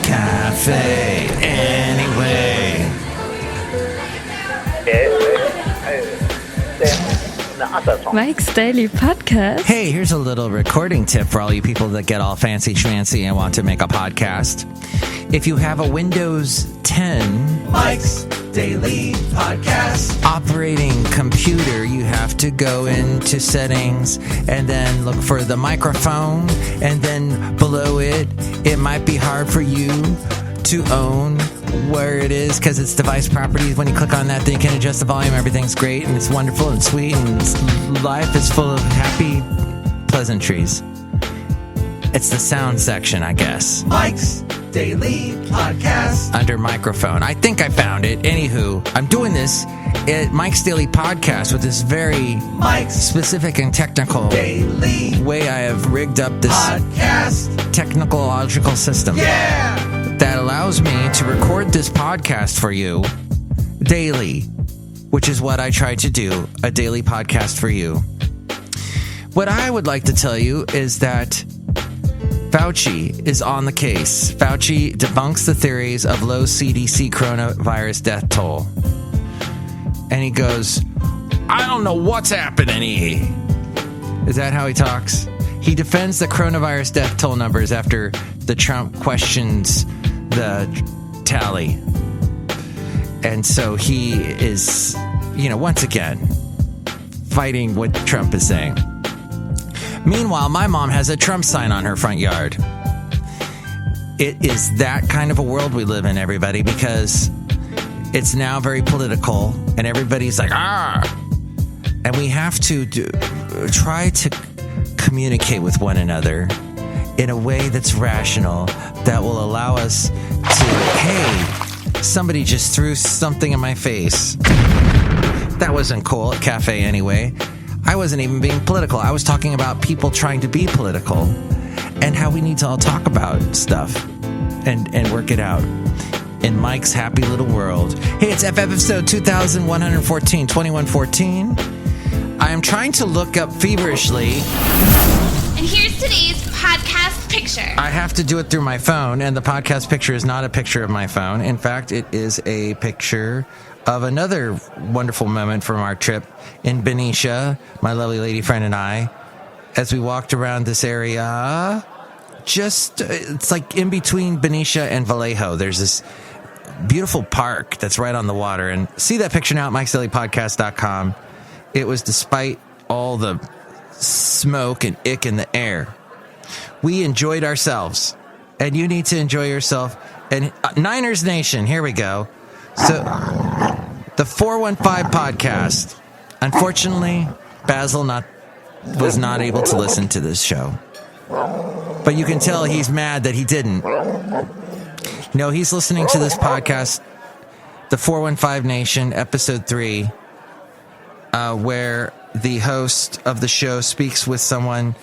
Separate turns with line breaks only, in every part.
cafe anyway.
Mike's Daily Podcast.
Hey, here's a little recording tip for all you people that get all fancy schmancy and want to make a podcast. If you have a Windows 10 Mike's Daily Podcast operating computer, you have to go into settings and then look for the microphone, and then below it, it might be hard for you to own where it is because it's device properties. When you click on that, then you can adjust the volume. Everything's great and it's wonderful and sweet, and life is full of happy pleasantries. It's the sound section, I guess. Mike's Daily Podcast. Under microphone. I think I found it. Anywho, I'm doing this at Mike's Daily Podcast with this very specific and technical daily way I have rigged up this technological system. Yeah! That allows me to record this podcast for you daily, which is what I try to do, a daily podcast for you. What I would like to tell you is that Fauci is on the case. Fauci debunks the theories of low CDC coronavirus death toll. And he goes, I don't know what's happening. Is that how he talks? He defends the coronavirus death toll numbers after the Trump questions the tally. And so he is, once again, fighting what Trump is saying. Meanwhile, my mom has a Trump sign on her front yard. It is that kind of a world we live in, everybody, because it's now very political and everybody's like, and we have to try to communicate with one another in a way that's rational, that will allow us to, hey, somebody just threw something in my face. That wasn't cool at Cafe Anyway. I wasn't even being political. I was talking about people trying to be political and how we need to all talk about stuff and work it out in Mike's happy little world. Hey, it's FF episode 2114. I am trying to look up feverishly.
And here's today's podcast picture.
I have to do it through my phone, and the podcast picture is not a picture of my phone. In fact, it is a picture of another wonderful moment from our trip in Benicia, my lovely lady friend and I, as we walked around this area. It's like in between Benicia and Vallejo. There's this beautiful park that's right on the water. And see that picture now at MikesDailyPodcast.com. It was despite all the smoke and ick in the air. We enjoyed ourselves, and you need to enjoy yourself. And Niners Nation, here we go. So, the 415 podcast. Unfortunately, Basil was not able to listen to this show. But you can tell he's mad that he didn't. No, he's listening to this podcast, the 415 Nation, episode 3, where the host of the show speaks with someone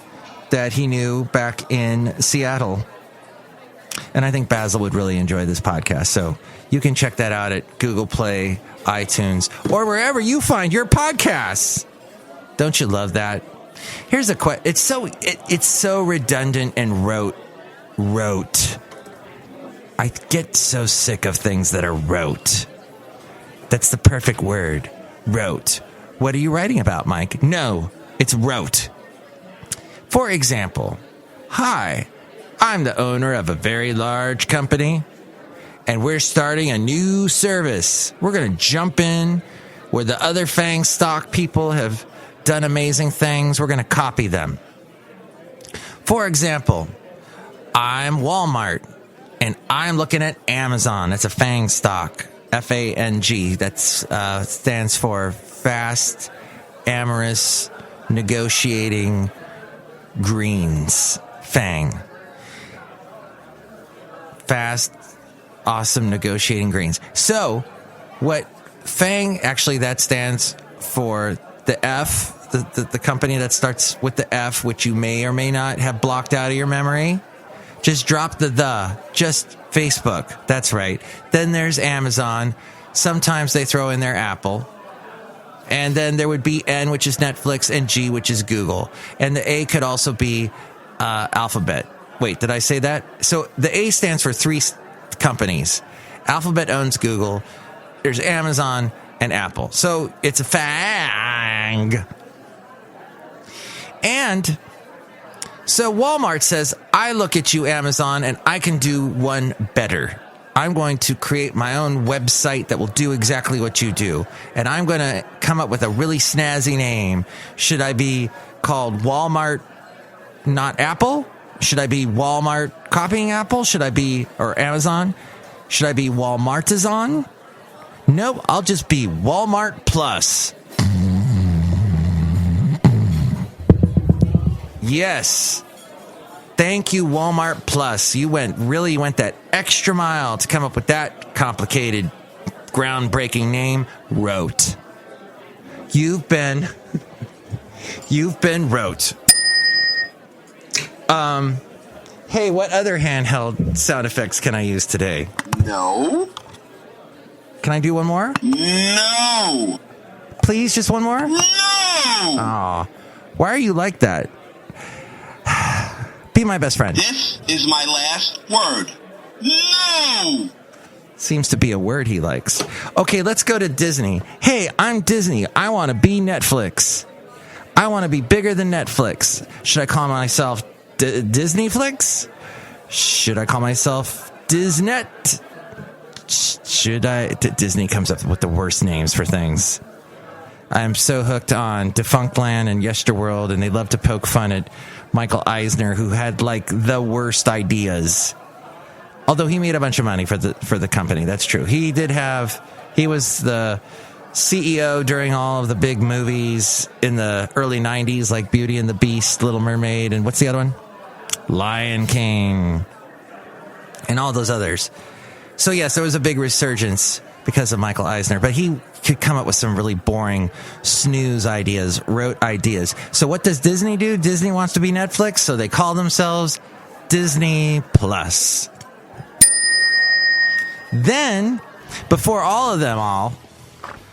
that he knew back in Seattle. And I think Basil would really enjoy this podcast. So you can check that out at Google Play, iTunes, or wherever you find your podcasts. Don't you love that? Here's a question. It's so redundant and rote. I get so sick of things that are rote. That's the perfect word. Rote. What are you writing about, Mike? No, it's rote. For example, hi, I'm the owner of a very large company, and we're starting a new service. We're going to jump in where the other FANG stock people have done amazing things. We're going to copy them. For example, I'm Walmart, and I'm looking at Amazon. That's a FANG stock, FANG. That stands for Fast, Amorous, Negotiating Greens. FANG. Fast, awesome, negotiating greens. So, what FANG, actually, that stands for the F, the company that starts with the F, which you may or may not have blocked out of your memory. Just drop the. Just Facebook. That's right. Then there's Amazon. Sometimes they throw in their Apple. And then there would be N, which is Netflix, and G, which is Google. And the A could also be Alphabet. Wait, did I say that? So the A stands for three companies. Alphabet owns Google. There's Amazon and Apple. So it's a FANG. And so Walmart says, I look at you, Amazon, and I can do one better. I'm going to create my own website that will do exactly what you do. And I'm going to come up with a really snazzy name. Should I be called Walmart, not Apple? Should I be Walmart copying Apple? Should I be, or Amazon? Should I be Walmartazon? Nope, I'll just be Walmart Plus. Yes. Thank you, Walmart Plus. You went that extra mile to come up with that complicated, groundbreaking name, Rot. You've been Rot. Hey, what other handheld sound effects can I use today?
No.
Can I do one more?
No.
Please, just one more?
No.
Aw, why are you like that? Be my best friend.
This is my last word. No.
Seems to be a word he likes. Okay, let's go to Disney. Hey, I'm Disney. I want to be Netflix. I want to be bigger than Netflix. Should I call myself Disneyflix? Should I call myself Disnet? Should I? Disney comes up with the worst names for things. I'm so hooked on Defunctland and Yesterworld, and they love to poke fun at Michael Eisner, who had like the worst ideas. Although he made a bunch of money for the company, that's true. He was the CEO during all of the big movies in the early 90s, like Beauty and the Beast, Little Mermaid, and what's the other one? Lion King, and all those others. So yes, there was a big resurgence because of Michael Eisner, but he could come up with some really boring snooze ideas, rote ideas. So what does Disney do? Disney wants to be Netflix, so they call themselves Disney Plus. Then, before all of them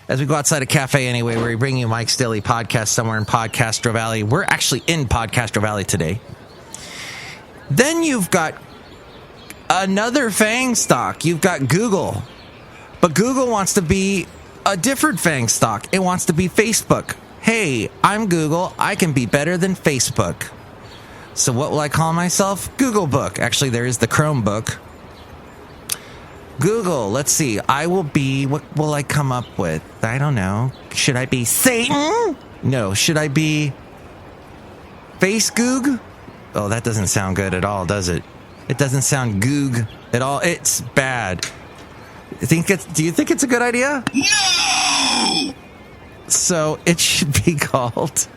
as we go outside a cafe anyway, where we bring you Mike's Daily Podcast somewhere in Podcastro Valley. We're actually in Podcastro Valley today. Then you've got another FANG stock. You've got Google. But Google wants to be a different FANG stock. It wants to be Facebook. Hey, I'm Google. I can be better than Facebook. So what will I call myself? Google Book. Actually, there is the Chromebook. Google, let's see. I will be, what will I come up with? I don't know. Should I be Satan? No. Should I be Facegoog? Oh, that doesn't sound good at all, does it? It doesn't sound goog at all. It's bad. Do you think it's a good idea?
No!
So it should be called,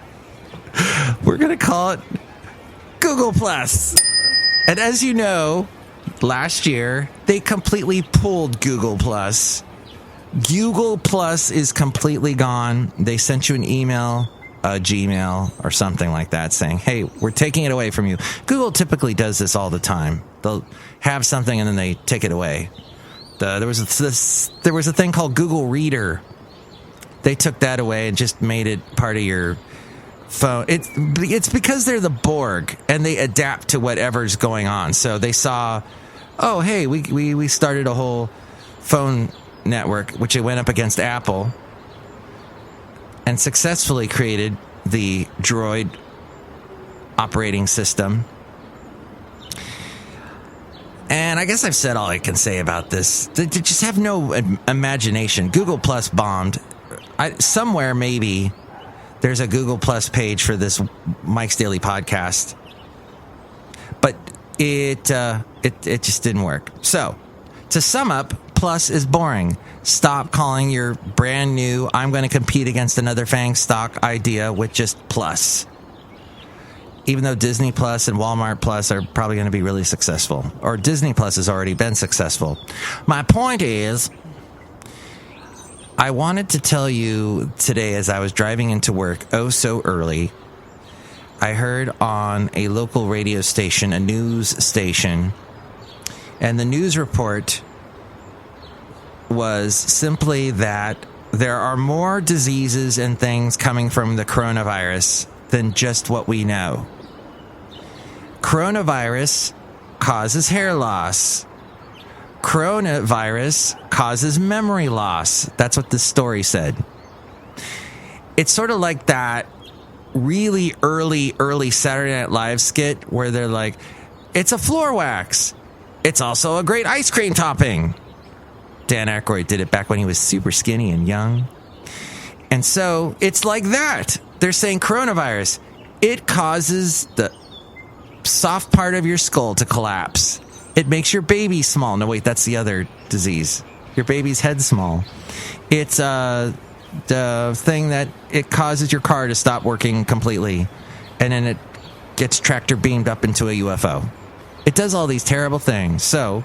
we're going to call it Google Plus. And as you know, last year, they completely pulled Google Plus. Google Plus is completely gone. They sent you an email, a Gmail, or something like that saying, hey, we're taking it away from you. Google typically does this all the time. They'll have something and then they take it away. There was a thing called Google Reader. They took that away and just made it part of your phone. It's because they're the Borg and they adapt to whatever's going on. So they saw, oh, hey, we started a whole phone network, which it went up against Apple and successfully created the Droid operating system. And I guess I've said all I can say about this. They just have no imagination. Google Plus bombed. Somewhere maybe there's a Google Plus page for this Mike's Daily Podcast, but it just didn't work. So to sum up, Plus is boring. Stop calling your brand new, I'm going to compete against another FANG stock idea with just Plus. Even though Disney Plus and Walmart Plus are probably going to be really successful. Or Disney Plus has already been successful. My point is, I wanted to tell you today as I was driving into work, so early, I heard on a local radio station, a news station, and the news report was simply that there are more diseases and things coming from the coronavirus than just what we know. Coronavirus causes hair loss. coronavirus causes memory loss. That's what this story said. It's sort of like that really early Saturday Night Live skit where they're like, it's a floor wax. It's also a great ice cream topping. Dan Aykroyd did it back when he was super skinny and young. And so it's like that. They're saying coronavirus, it causes the soft part of your skull to collapse. It makes your baby small. No, wait, that's the other disease. Your baby's head small. It's the thing that it causes your car to stop working completely. And then it gets tractor beamed up into a UFO. It does all these terrible things. So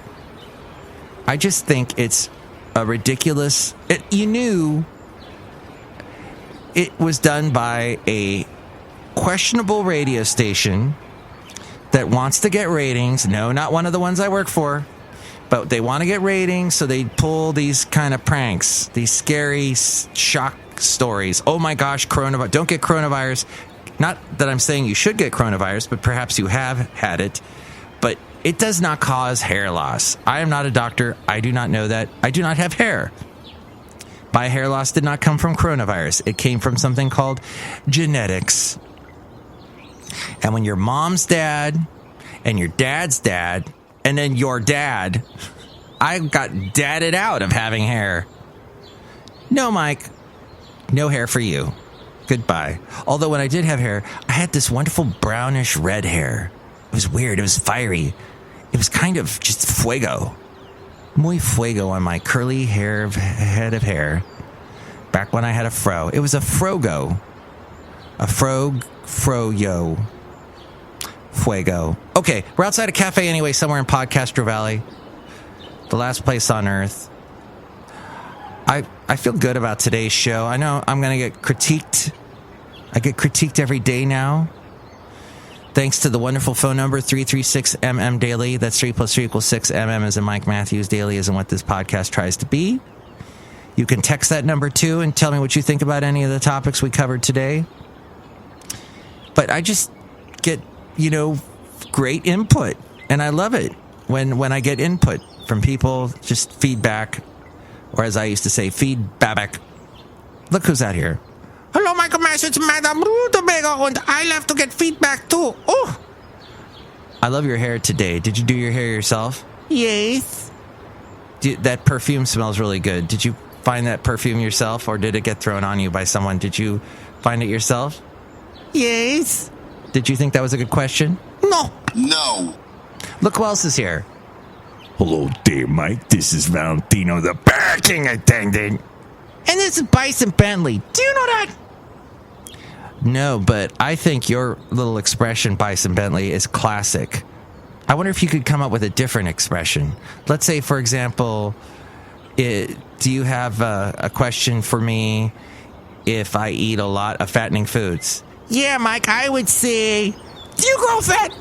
I just think it's a ridiculous... You knew it was done by a questionable radio station that wants to get ratings. No, not one of the ones I work for. But they want to get ratings, so they pull these kind of pranks, these scary shock stories. Oh my gosh, coronavirus. Don't get coronavirus. Not that I'm saying you should get coronavirus, but perhaps you have had it. But it does not cause hair loss. I am not a doctor. I do not know that. I do not have hair. My hair loss did not come from coronavirus. It came from something called genetics. And when your mom's dad and your dad's dad and then your dad, I got dadded out of having hair. No, Mike, no hair for you. Goodbye. Although when I did have hair, I had this wonderful brownish red hair. It was weird. It was fiery. It was kind of just fuego. Muy fuego on my curly head of hair. Back when I had a fro. It was a frogo. A froyo. Fuego. Okay, we're outside a cafe anyway, somewhere in Podcastro Valley. The last place on earth. I feel good about today's show. I know I'm going to get critiqued. I get critiqued every day now. Thanks to the wonderful phone number, 336MM Daily. That's 3 plus 3 equals 6. MM as in Mike Matthews. Daily isn't what this podcast tries to be. You can text that number too and tell me what you think about any of the topics we covered today. But I just get, great input. And I love it when I get input from people, just feedback. Or as I used to say, feedback. Look who's out here. Hello, Michael Mash, it's Madame Rootabega, and I love to get feedback too. Oh, I love your hair today. Did you do your hair yourself? Yes. That perfume smells really good. Did you find that perfume yourself, or did it get thrown on you by someone? Did you find it yourself? Yes. Did you think that was a good question? No. Look who else is here.
Hello there, Mike. This is Valentino, the parking attendant.
And this is Bison Bentley. Do you know that? No, but I think your little expression, Bison Bentley, is classic. I wonder if you could come up with a different expression. Let's say, for example, do you have a question for me if I eat a lot of fattening foods? Yeah, Mike, I would say, do you grow fat?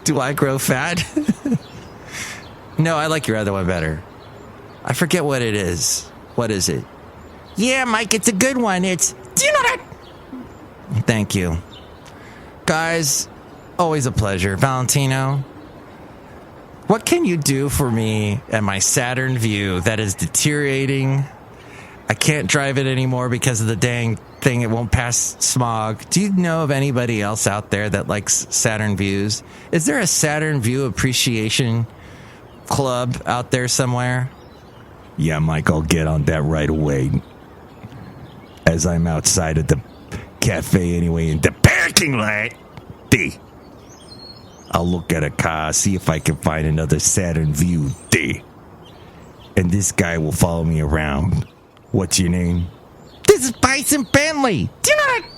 Do I grow fat? No, I like your other one better. I forget what it is. What is it? Yeah, Mike, it's a good one. It's, do you know that? Thank you. Guys, always a pleasure. Valentino, what can you do for me at my Saturn Vue that is deteriorating? I can't drive it anymore because of the dang thing. It won't pass smog. Do you know of anybody else out there that likes Saturn Vues? Is there a Saturn Vue appreciation club out there somewhere?
Yeah, Mike, I'll get on that right away. As I'm outside of the cafe anyway, in the parking lot. I'll look at a car, see if I can find another Saturn Vue. And this guy will follow me around. What's your name?
This is Bison Bentley. Do you know that?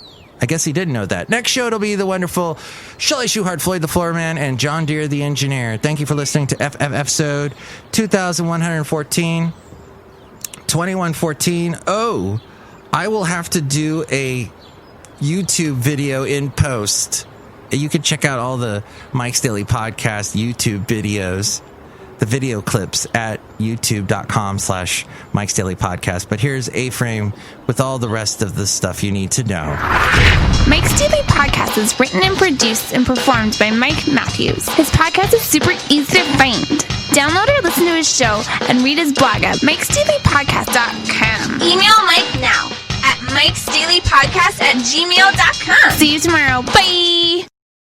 I guess he didn't know that. Next show, it'll be the wonderful Chely Shoehart, Floyd the Floorman, and John Deere the Engineer. Thank you for listening to FF episode 2114. 2114. Oh, I will have to do a YouTube video in post. You can check out all the Mike's Daily Podcast YouTube videos. the video clips at youtube.com/MikesDailyPodcast. But here's A-Frame with all the rest of the stuff you need to know.
Mike's Daily Podcast is written and produced and performed by Mike Matthews. His podcast is super easy to find. Download or listen to his show and read his blog at MikesDailyPodcast.com. Email Mike now at MikesDailyPodcast@gmail.com. See you tomorrow. Bye!